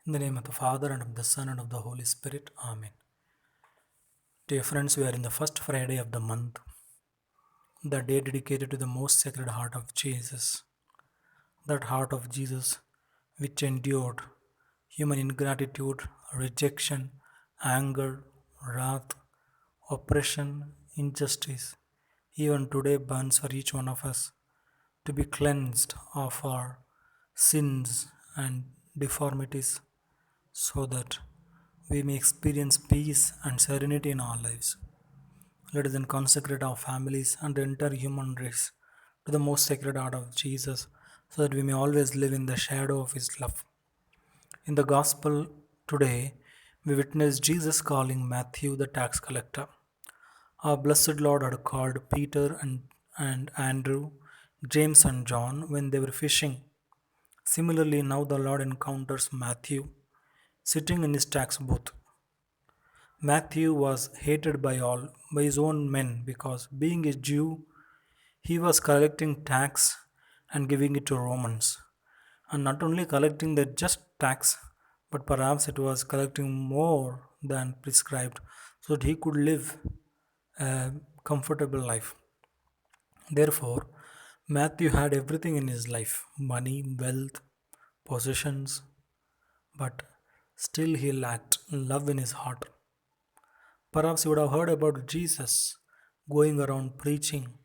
In the name of the Father, and of the Son, and of the Holy Spirit. Amen. Dear friends, we are in the first Friday of the month, the day dedicated to the most sacred heart of Jesus. That heart of Jesus which endured human ingratitude, rejection, anger, wrath, oppression, injustice, even today burns for each one of us to be cleansed of our sins and deformities so that we may experience peace and serenity in our lives. Let us then consecrate our families and the entire human race to the most sacred heart of Jesus so that we may always live in the shadow of His love. In the Gospel today, we witness Jesus calling Matthew the tax collector. Our blessed Lord had called Peter and Andrew, James and John when they were fishing. Similarly, now the Lord encounters Matthew sitting in his tax booth. Matthew was hated by all, by his own men, because being a Jew, he was collecting tax and giving it to Romans. And not only collecting the just tax, but perhaps it was collecting more than prescribed so that he could live a comfortable life. Therefore, Matthew had everything in his life: money, wealth, possessions, but still he lacked love in his heart. Perhaps you would have heard about Jesus going around preaching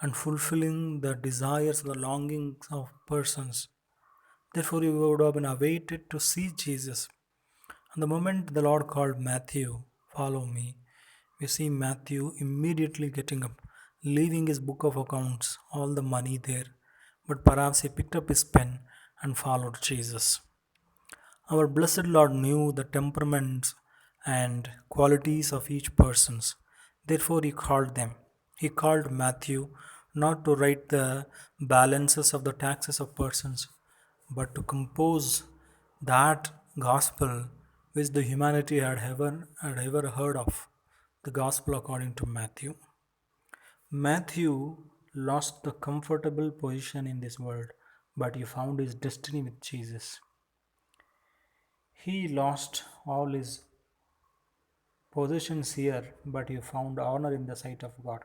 and fulfilling the desires, the longings of persons. Therefore, you would have been awaited to see Jesus. And the moment the Lord called Matthew, "Follow me," we see Matthew immediately getting up, leaving his book of accounts, all the money there. But perhaps he picked up his pen and followed Jesus. Our blessed Lord knew the temperaments and qualities of each persons. Therefore he called them. He called Matthew not to write the balances of the taxes of persons, but to compose that gospel which the humanity had ever heard of, the gospel according to Matthew. Matthew lost the comfortable position in this world, but he found his destiny with Jesus. He lost all his possessions here, but he found honor in the sight of God.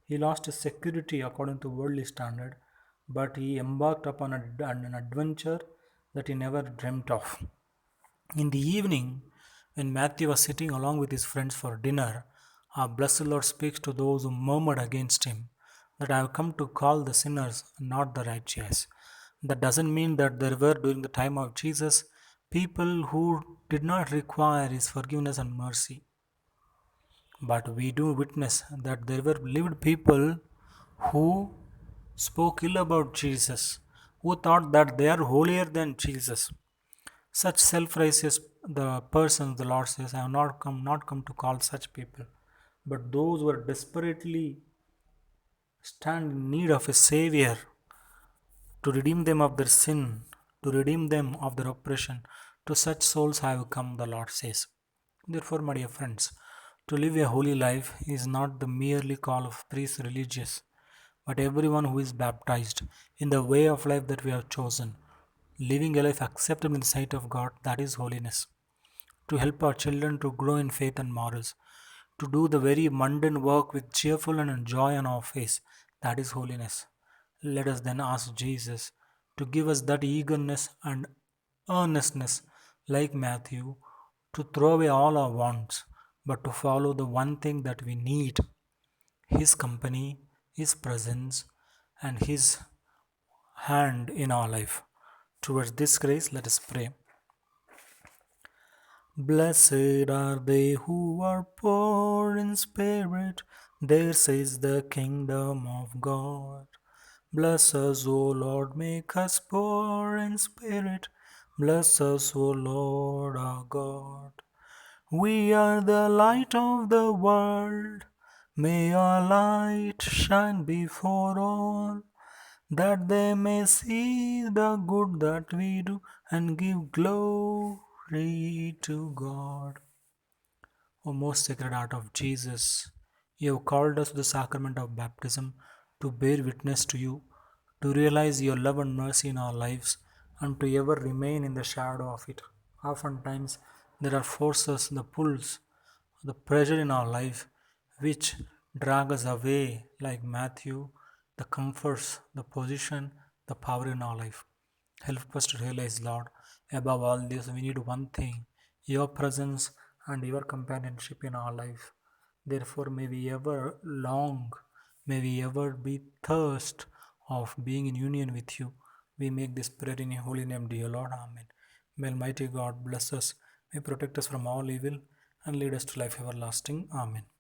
He lost his security according to worldly standard, but he embarked upon an adventure that he never dreamt of. In the evening, when Matthew was sitting along with his friends for dinner, our blessed Lord speaks to those who murmured against him that I have come to call the sinners, not the righteous. That doesn't mean that there were during the time of Jesus people who did not require his forgiveness and mercy. But we do witness that there were lived people who spoke ill about Jesus, who thought that they are holier than Jesus. Such self-righteous the persons, the Lord says, I have not come to call such people, but those who are desperately stand in need of a savior to redeem them of their sin, to redeem them of their oppression. To such souls I have come, the Lord says. Therefore, my dear friends, to live a holy life is not the merely call of priests religious, but everyone who is baptized in the way of life that we have chosen, living a life acceptable in the sight of God, that is holiness. To help our children to grow in faith and morals, to do the very mundane work with cheerful and joy on our face, that is holiness. Let us then ask Jesus to give us that eagerness and earnestness, like Matthew, to throw away all our wants, but to follow the one thing that we need: His company, His presence, and His hand in our life. Towards this grace, let us pray. Blessed are they who are poor in spirit, theirs is the kingdom of God. Bless us, O Lord, make us poor in spirit. Bless us, O Lord our God. We are the light of the world. May our light shine before all, that they may see the good that we do and give glory to God. O most sacred heart of Jesus, you have called us to the sacrament of baptism to bear witness to you, to realize your love and mercy in our lives, and to ever remain in the shadow of it. Oftentimes, there are forces, the pulls, the pressure in our life which drag us away, like Matthew, the comforts, the position, the power in our life. Help us to realize, Lord, above all this, we need one thing, your presence and your companionship in our life. Therefore, may we ever long, may we ever be thirst of being in union with you. We make this prayer in your holy name, dear Lord. Amen. May Almighty God bless us, may protect us from all evil, and lead us to life everlasting. Amen.